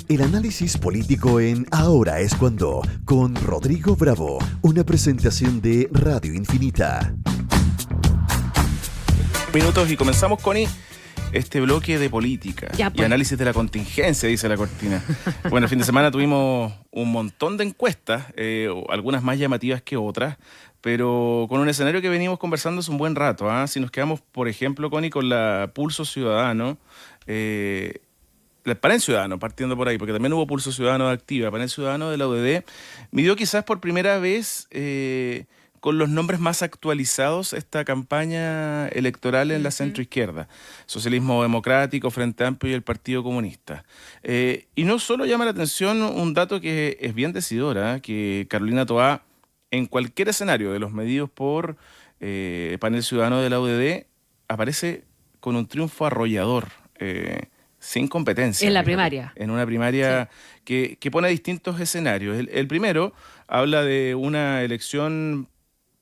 El análisis político en Ahora es cuando, con Rodrigo Bravo, una presentación de Radio Infinita. Minutos y comenzamos con este bloque de política Ya, y pues. análisis de la contingencia, dice la cortina. Bueno, el fin de semana tuvimos un montón de encuestas, algunas más llamativas que otras, pero con un escenario que venimos conversando hace un buen rato. Si nos quedamos, por ejemplo, Connie, con la Pulso Ciudadano, el Panel Ciudadano, partiendo por ahí, porque también hubo Pulso Ciudadano de Activa, Panel Ciudadano de la UDD, midió quizás por primera vez con los nombres más actualizados esta campaña electoral en la centroizquierda, Socialismo Democrático, Frente Amplio y el Partido Comunista. Y no solo llama la atención un dato que es bien decidor, que Carolina Toá, en cualquier escenario de los medidos por Panel Ciudadano de la UDD, aparece con un triunfo arrollador, sin competencia. En la fíjate, primaria. En una primaria que pone distintos escenarios. El primero habla de una elección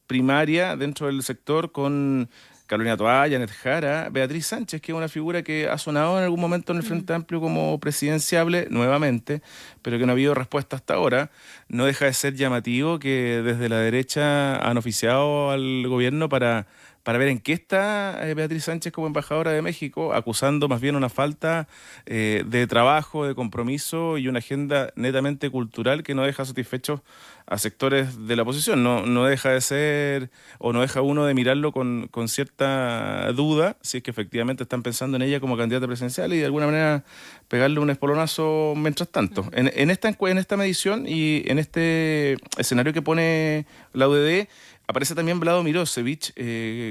primaria dentro del sector con Carolina Toá, Janet Jara, Beatriz Sánchez, que es una figura que ha sonado en algún momento en el Frente Amplio como presidenciable nuevamente, pero que no ha habido respuesta hasta ahora. No deja de ser llamativo que desde la derecha han oficiado al gobierno para ver en qué está Beatriz Sánchez como embajadora de México, acusando más bien una falta de trabajo, de compromiso y una agenda netamente cultural que no deja satisfechos a sectores de la oposición. No deja de ser, o no deja uno de mirarlo con cierta duda, si es que efectivamente están pensando en ella como candidata presidencial y de alguna manera pegarle un espolonazo mientras tanto. En esta medición y en este escenario que pone la UDD, aparece también Vlado Mirosevic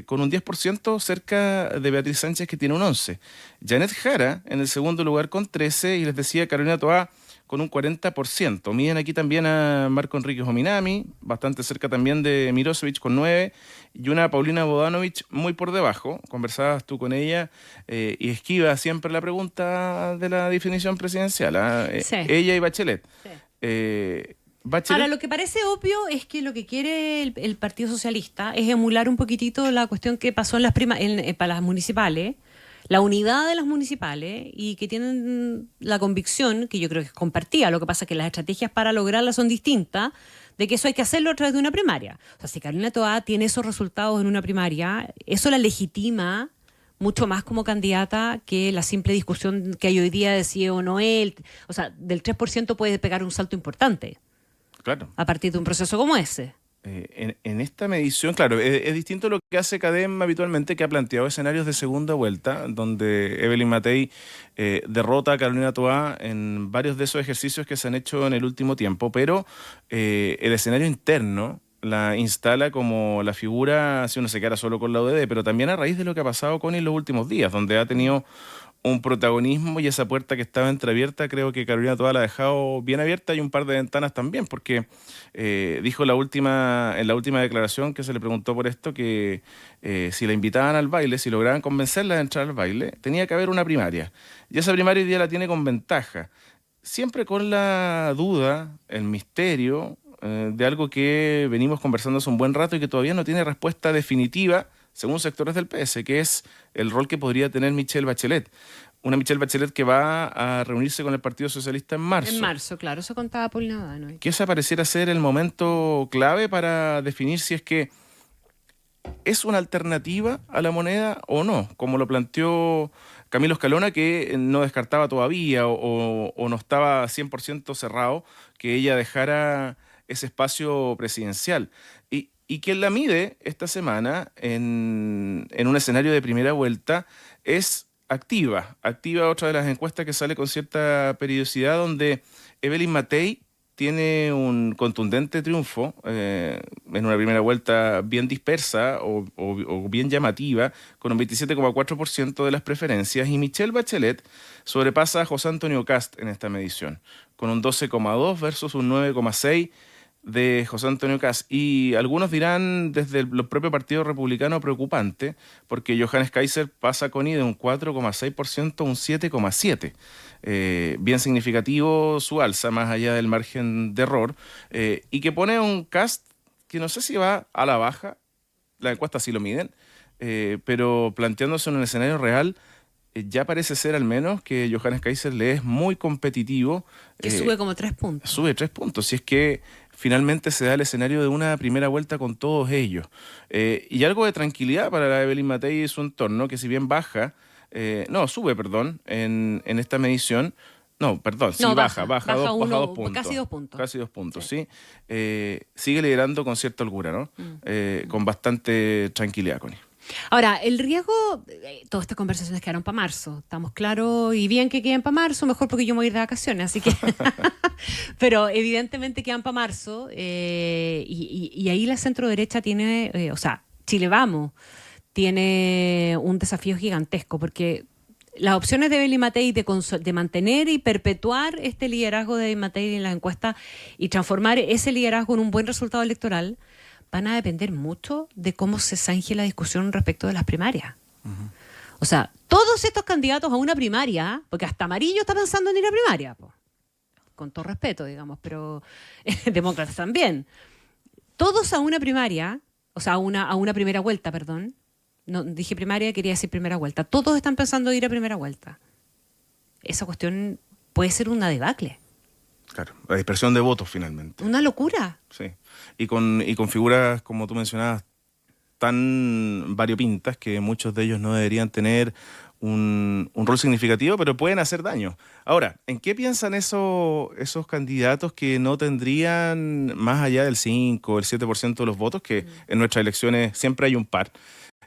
con un 10% cerca de Beatriz Sánchez, que tiene un 11%. Janet Jara en el segundo lugar con 13%, y les decía Carolina Toá con un 40%. Miden aquí también a Marco Enríquez Ominami, bastante cerca también de Mirosevic con 9%, y una Paulina Bodanovich muy por debajo. Conversabas tú con ella y esquiva siempre la pregunta de la definición presidencial. Sí. Ella y Bachelet. Sí. Bachelet. Ahora, lo que parece obvio es que lo que quiere el Partido Socialista es emular un poquitito la cuestión que pasó en para las municipales, la unidad de las municipales, y que tienen la convicción, que yo creo que es compartida, lo que pasa es que las estrategias para lograrla son distintas, de que eso hay que hacerlo a través de una primaria. O sea, si Carolina Toá tiene esos resultados en una primaria, eso la legitima mucho más como candidata que la simple discusión que hay hoy día de si o no él. O sea, del 3% puede pegar un salto importante. Claro. A partir de un proceso como ese. En esta medición, claro, es distinto lo que hace CADEM habitualmente, que ha planteado escenarios de segunda vuelta, donde Evelyn Matei derrota a Carolina Toá en varios de esos ejercicios que se han hecho en el último tiempo, pero el escenario interno la instala como la figura, si uno se queda solo con la UDD, pero también a raíz de lo que ha pasado con él en los últimos días, donde ha tenido un protagonismo, y esa puerta que estaba entreabierta, creo que Carolina Toá la ha dejado bien abierta, y un par de ventanas también, porque dijo en la última declaración que se le preguntó por esto, que si la invitaban al baile, si lograban convencerla de entrar al baile, tenía que haber una primaria. Y esa primaria hoy día la tiene con ventaja. Siempre con la duda, el misterio de algo que venimos conversando hace un buen rato y que todavía no tiene respuesta definitiva, según sectores del PS, que es el rol que podría tener Michelle Bachelet. Una Michelle Bachelet que va a reunirse con el Partido Socialista en marzo. En marzo, claro, eso contaba Paulina Bodanovich. Que ese pareciera ser el momento clave para definir si es que es una alternativa a la moneda o no, como lo planteó Camilo Escalona, que no descartaba todavía o no estaba 100% cerrado que ella dejara ese espacio presidencial. Y quien la mide esta semana en un escenario de primera vuelta es Activa. Activa, otra de las encuestas que sale con cierta periodicidad, donde Evelyn Matei tiene un contundente triunfo en una primera vuelta bien dispersa o bien llamativa, con un 27,4% de las preferencias, y Michelle Bachelet sobrepasa a José Antonio Kast en esta medición, con un 12,2 versus un 9,6 de José Antonio Kast. Y algunos dirán desde el propio Partido Republicano preocupante, porque Johannes Kaiser pasa con de un 4,6% a un 7,7%. Bien significativo su alza, más allá del margen de error, y que pone un Kast que no sé si va a la baja, la encuesta sí lo miden, pero planteándose en un escenario real ya parece ser al menos que Johannes Kaiser le es muy competitivo. Que sube como 3 puntos. Sube 3 puntos, si es que finalmente se da el escenario de una primera vuelta con todos ellos. Y algo de tranquilidad para la Evelyn Matei y su entorno, que si bien sube, perdón, en esta medición. No, perdón, sí, No, baja baja 2 puntos. casi 2 puntos. Casi 2 puntos, sí. Sigue liderando con cierta holgura, ¿no? Con bastante tranquilidad, Connie. Ahora, el riesgo, todas estas conversaciones quedaron para marzo, estamos claros, y bien que queden para marzo, mejor porque yo me voy a ir de vacaciones, así que... Pero evidentemente quedan para marzo, y ahí la centro-derecha tiene, Chile Vamos, tiene un desafío gigantesco, porque las opciones de Evelyn Matei de mantener y perpetuar este liderazgo de Evelyn Matei en las encuestas y transformar ese liderazgo en un buen resultado electoral van a depender mucho de cómo se zanje la discusión respecto de las primarias. Uh-huh. O sea, todos estos candidatos a una primaria, porque hasta Amarillo está pensando en ir a primaria, con todo respeto, digamos, pero demócratas también. Todos a una primaria, a una primera vuelta, perdón. No dije primaria, quería decir primera vuelta. Todos están pensando en ir a primera vuelta. Esa cuestión puede ser una debacle. Claro, la dispersión de votos finalmente. Una locura. Sí, y con figuras, como tú mencionabas, tan variopintas que muchos de ellos no deberían tener un rol significativo, pero pueden hacer daño. Ahora, ¿en qué piensan esos candidatos que no tendrían más allá del 5 o el 7% de los votos, que en nuestras elecciones siempre hay un par,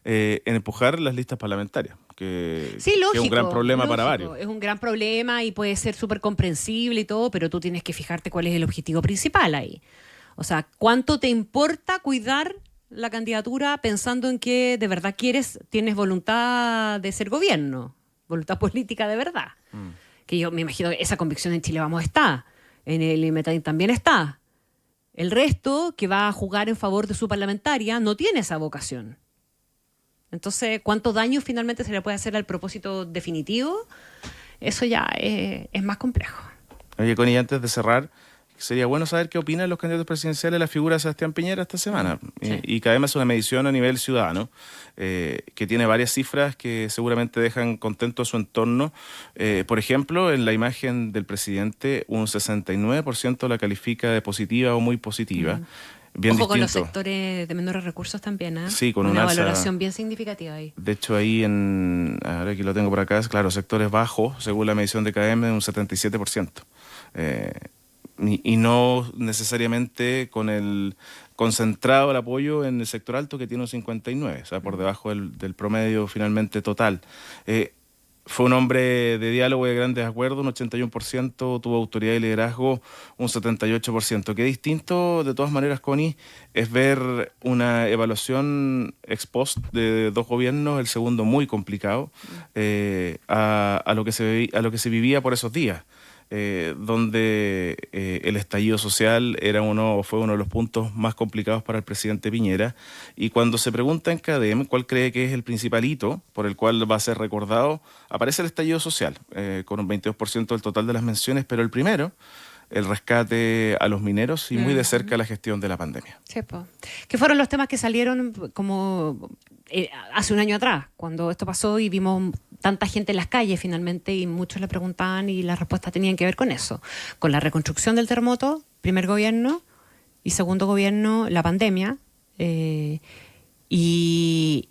en empujar las listas parlamentarias? Sí, lógico, que es un gran problema para varios. Es un gran problema y puede ser súper comprensible y todo, pero tú tienes que fijarte cuál es el objetivo principal ahí. O sea, ¿cuánto te importa cuidar la candidatura pensando en que de verdad tienes voluntad de ser gobierno, voluntad política de verdad? Que yo me imagino que esa convicción en Chile Vamos está, en el IMETAI también está. El resto, que va a jugar en favor de su parlamentaria, no tiene esa vocación. Entonces, ¿cuánto daño finalmente se le puede hacer al propósito definitivo? Eso ya es más complejo. Oye, Connie, antes de cerrar, sería bueno saber qué opinan los candidatos presidenciales de la figura de Sebastián Piñera esta semana. Sí. Y que además es una medición a nivel ciudadano, que tiene varias cifras que seguramente dejan contento a su entorno. Por ejemplo, en la imagen del presidente, un 69% la califica de positiva o muy positiva. Bien Ojo distinto. Con los sectores de menores recursos también, ¿eh? Sí, con una alza, valoración bien significativa ahí. De hecho, ahí ahora aquí lo tengo por acá, claro, sectores bajos, según la medición de KM, un 77%. Y no necesariamente con el concentrado el apoyo en el sector alto, que tiene un 59%, o sea, por debajo del promedio finalmente total. Fue un hombre de diálogo y de grandes acuerdos, un 81%, tuvo autoridad y liderazgo, un 78%. Qué distinto, de todas maneras, Connie, es ver una evaluación ex post de dos gobiernos, el segundo muy complicado, a lo que se vivía por esos días. Donde el estallido social fue uno de los puntos más complicados para el presidente Piñera. Y cuando se pregunta en CADEM cuál cree que es el principal hito por el cual va a ser recordado, aparece el estallido social, con un 22% del total de las menciones, pero el primero, el rescate a los mineros y muy de cerca la gestión de la pandemia. Sí, que fueron los temas que salieron como hace un año atrás, cuando esto pasó y vimos tanta gente en las calles finalmente, y muchos le preguntaban y las respuestas tenían que ver con eso, con la reconstrucción del terremoto, primer gobierno, y segundo gobierno, la pandemia. Y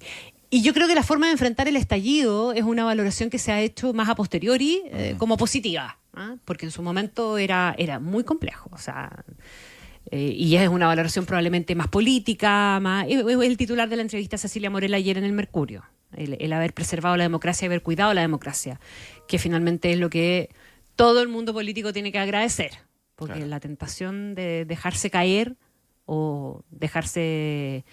yo creo que la forma de enfrentar el estallido es una valoración que se ha hecho más a posteriori como positiva, ¿eh? Porque en su momento era muy complejo, o sea... y es una valoración probablemente más política, el titular de la entrevista a Cecilia Morel ayer en el Mercurio, el haber preservado la democracia y haber cuidado la democracia, que finalmente es lo que todo el mundo político tiene que agradecer, porque claro, la tentación de dejarse caer o dejarse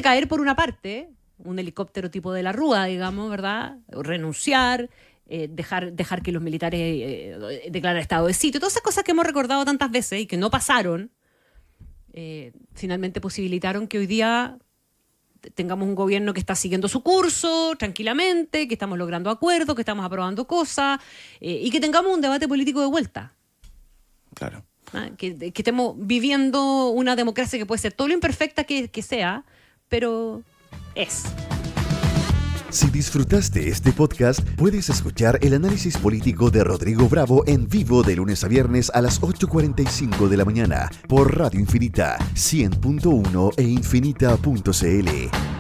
caer por una parte, un helicóptero tipo de la Rúa, digamos, ¿verdad? Renunciar, dejar que los militares declaren estado de sitio, todas esas cosas que hemos recordado tantas veces y que no pasaron, finalmente posibilitaron que hoy día tengamos un gobierno que está siguiendo su curso tranquilamente, que estamos logrando acuerdos, que estamos aprobando cosas, y que tengamos un debate político de vuelta. Claro. Que estemos viviendo una democracia que puede ser todo lo imperfecta que sea, pero es. Si disfrutaste este podcast, puedes escuchar el análisis político de Rodrigo Bravo en vivo de lunes a viernes a las 8:45 de la mañana por Radio Infinita 100.1 e infinita.cl.